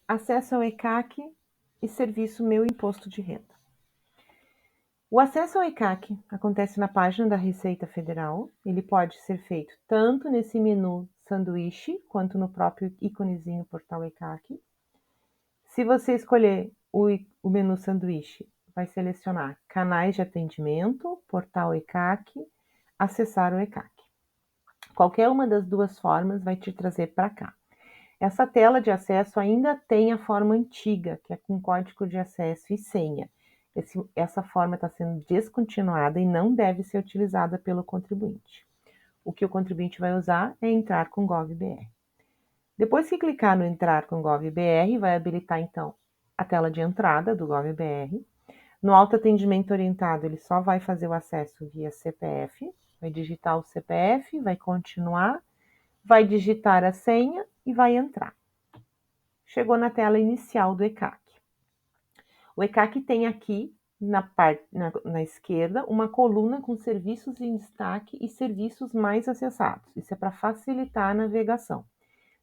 acesso ao ECAC e serviço Meu Imposto de Renda. O acesso ao ECAC acontece na página da Receita Federal. Ele pode ser feito tanto nesse menu sanduíche, quanto no próprio íconezinho Portal ECAC. Se você escolher o menu sanduíche, vai selecionar canais de atendimento, Portal ECAC, acessar o ECAC. Qualquer uma das duas formas vai te trazer para cá. Essa tela de acesso ainda tem a forma antiga, que é com código de acesso e senha. Essa forma está sendo descontinuada e não deve ser utilizada pelo contribuinte. O que o contribuinte vai usar é entrar com GovBR. Depois que clicar no entrar com GovBR, vai habilitar então a tela de entrada do GovBR. No autoatendimento orientado, ele só vai fazer o acesso via CPF, vai digitar o CPF, vai continuar, vai digitar a senha e vai entrar. Chegou na tela inicial do ECAC. O ECAC tem aqui na esquerda uma coluna com serviços em destaque e serviços mais acessados. Isso é para facilitar a navegação.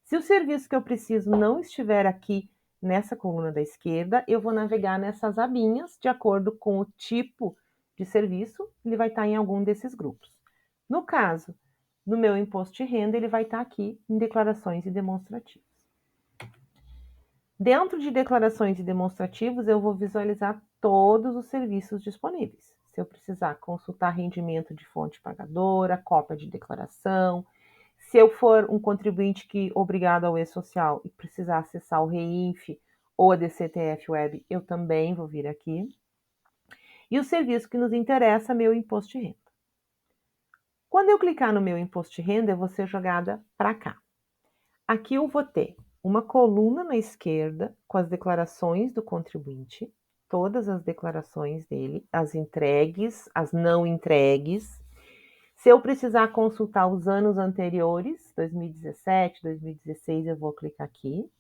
Se o serviço que eu preciso não estiver aqui nessa coluna da esquerda, eu vou navegar nessas abinhas de acordo com o tipo de serviço, ele vai estar em algum desses grupos. No caso, no meu imposto de renda, ele vai estar aqui em declarações e demonstrativos. Dentro de declarações e demonstrativos, eu vou visualizar todos os serviços disponíveis. Se eu precisar consultar rendimento de fonte pagadora, cópia de declaração, se eu for um contribuinte que obrigado ao e-social e precisar acessar o REINF ou a DCTF Web, eu também vou vir aqui. E o serviço que nos interessa, meu imposto de renda. Quando eu clicar no meu imposto de renda, eu vou ser jogada para cá. Aqui eu vou ter uma coluna na esquerda com as declarações do contribuinte, todas as declarações dele, as entregues, as não entregues. Se eu precisar consultar os anos anteriores, 2017, 2016, eu vou clicar aqui.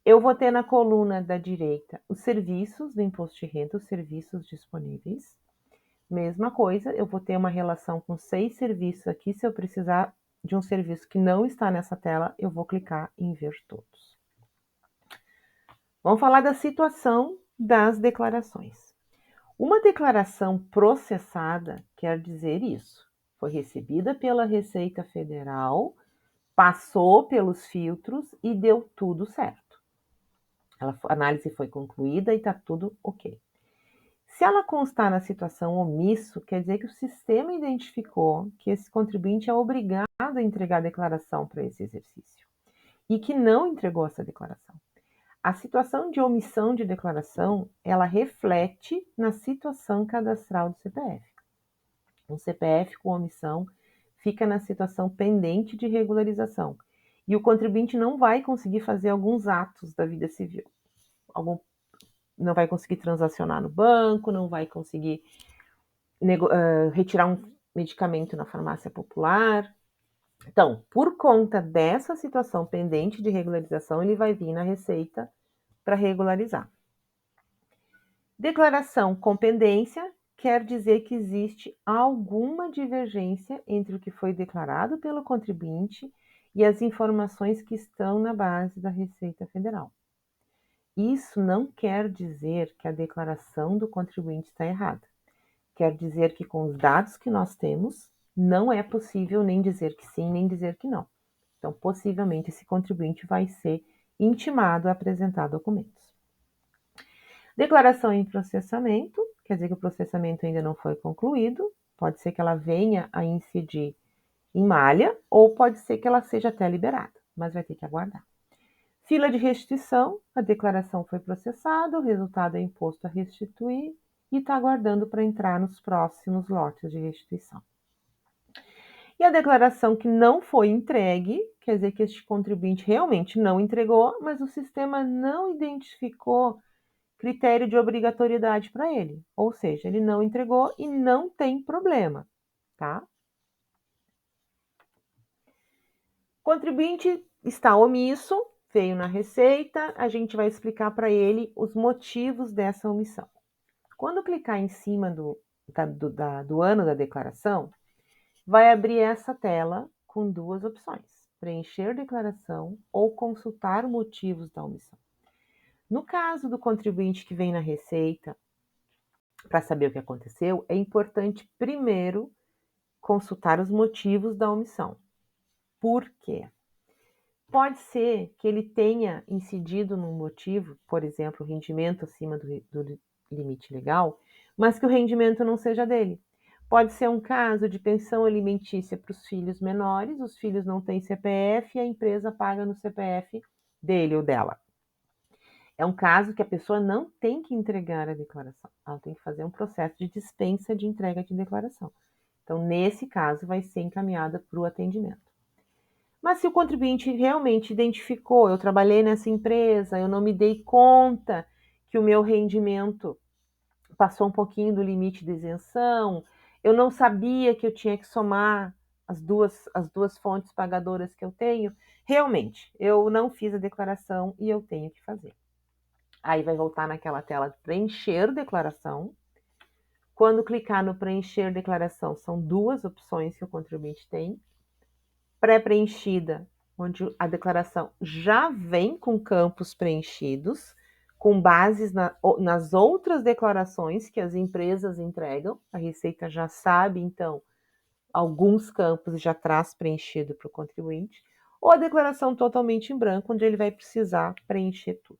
Eu vou ter na coluna da direita os serviços do imposto de renda, os serviços disponíveis. Mesma coisa, eu vou ter uma relação com 6 serviços aqui. Se eu precisar de um serviço que não está nessa tela, eu vou clicar em ver todos. Vamos falar da situação das declarações. Uma declaração processada quer dizer isso. Foi recebida pela Receita Federal, passou pelos filtros e deu tudo certo. A análise foi concluída e está tudo ok. Se ela constar na situação omisso, quer dizer que o sistema identificou que esse contribuinte é obrigado a entregar a declaração para esse exercício e que não entregou essa declaração. A situação de omissão de declaração, ela reflete na situação cadastral do CPF. Um CPF com omissão fica na situação pendente de regularização e o contribuinte não vai conseguir fazer alguns atos da vida civil. Não vai conseguir transacionar no banco, não vai conseguir retirar um medicamento na farmácia popular. Então, por conta dessa situação pendente de regularização, ele vai vir na Receita para regularizar. Declaração com pendência quer dizer que existe alguma divergência entre o que foi declarado pelo contribuinte e as informações que estão na base da Receita Federal. Isso não quer dizer que a declaração do contribuinte está errada. Quer dizer que com os dados que nós temos, não é possível nem dizer que sim, nem dizer que não. Então, possivelmente, esse contribuinte vai ser intimado a apresentar documentos. Declaração em processamento, quer dizer que o processamento ainda não foi concluído, pode ser que ela venha a incidir em malha, ou pode ser que ela seja até liberada, mas vai ter que aguardar. Fila de restituição, a declaração foi processada, o resultado é imposto a restituir e está aguardando para entrar nos próximos lotes de restituição. E a declaração que não foi entregue, quer dizer que este contribuinte realmente não entregou, mas o sistema não identificou critério de obrigatoriedade para ele. Ou seja, ele não entregou e não tem problema, tá? Contribuinte está omisso, veio na Receita, a gente vai explicar para ele os motivos dessa omissão. Quando clicar em cima do ano da declaração, vai abrir essa tela com duas opções. preencher declaração ou consultar motivos da omissão. No caso do contribuinte que vem na Receita para saber o que aconteceu, é importante primeiro consultar os motivos da omissão. Por quê? Pode ser que ele tenha incidido num motivo, por exemplo, o rendimento acima do limite legal, mas que o rendimento não seja dele. Pode ser um caso de pensão alimentícia para os filhos menores, os filhos não têm CPF e a empresa paga no CPF dele ou dela. É um caso que a pessoa não tem que entregar a declaração, ela tem que fazer um processo de dispensa de entrega de declaração. Então, nesse caso, vai ser encaminhada para o atendimento. Mas se o contribuinte realmente identificou, eu trabalhei nessa empresa, eu não me dei conta que o meu rendimento passou um pouquinho do limite de isenção, eu não sabia que eu tinha que somar as duas fontes pagadoras que eu tenho, realmente, eu não fiz a declaração e eu tenho que fazer. Aí vai voltar naquela tela de preencher declaração. Quando clicar no preencher declaração, são duas opções que o contribuinte tem. Pré-preenchida, onde a declaração já vem com campos preenchidos, com bases nas outras declarações que as empresas entregam. A Receita já sabe, então, alguns campos e já traz preenchido para o contribuinte. Ou a declaração totalmente em branco, onde ele vai precisar preencher tudo.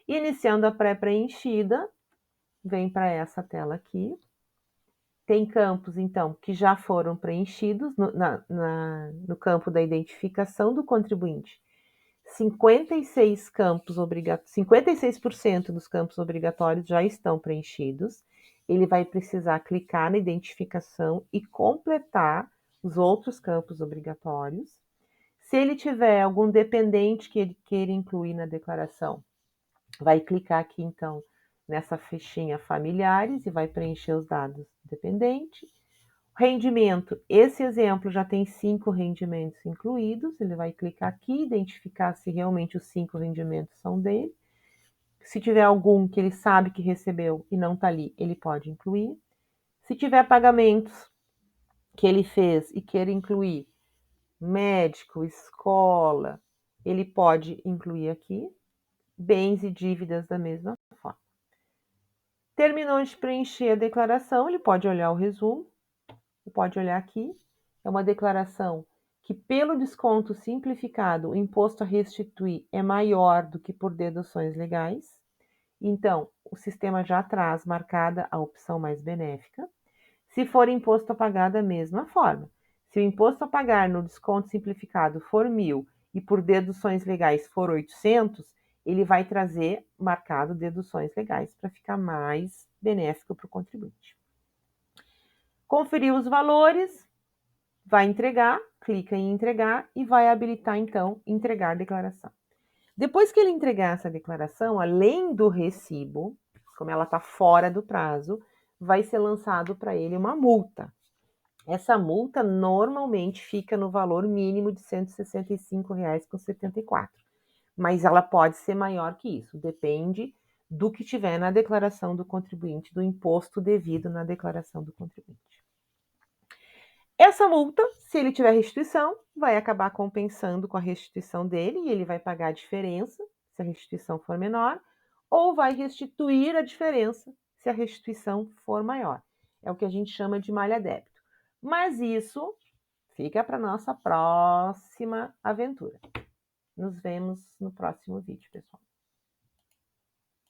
Iniciando a pré-preenchida, vem para essa tela aqui. Tem campos, então, que já foram preenchidos no campo da identificação do contribuinte. 56% dos campos obrigatórios já estão preenchidos. Ele vai precisar clicar na identificação e completar os outros campos obrigatórios. Se ele tiver algum dependente que ele queira incluir na declaração, vai clicar aqui, então, nessa fichinha familiares e vai preencher os dados do dependente. Rendimento, esse exemplo já tem 5 rendimentos incluídos, ele vai clicar aqui, identificar se realmente os 5 rendimentos são dele. Se tiver algum que ele sabe que recebeu e não está ali, ele pode incluir. Se tiver pagamentos que ele fez e queira incluir médico, escola, ele pode incluir aqui. Bens e dívidas da mesma forma. Terminou de preencher a declaração, ele pode olhar o resumo, pode olhar aqui, é uma declaração que pelo desconto simplificado, o imposto a restituir é maior do que por deduções legais, então o sistema já traz marcada a opção mais benéfica. Se for imposto a pagar da mesma forma, se o imposto a pagar no desconto simplificado for 1.000 e por deduções legais for 800, ele vai trazer marcado deduções legais para ficar mais benéfico para o contribuinte. Conferiu os valores, vai entregar, clica em entregar e vai habilitar, então, entregar declaração. Depois que ele entregar essa declaração, além do recibo, como ela está fora do prazo, vai ser lançado para ele uma multa. Essa multa normalmente fica no valor mínimo de R$ 165,74, mas ela pode ser maior que isso, depende do que tiver na declaração do contribuinte, do imposto devido na declaração do contribuinte. Essa multa, se ele tiver restituição, vai acabar compensando com a restituição dele e ele vai pagar a diferença, se a restituição for menor, ou vai restituir a diferença, se a restituição for maior. É o que a gente chama de malha-débito. Mas isso fica para nossa próxima aventura. Nos vemos no próximo vídeo, pessoal.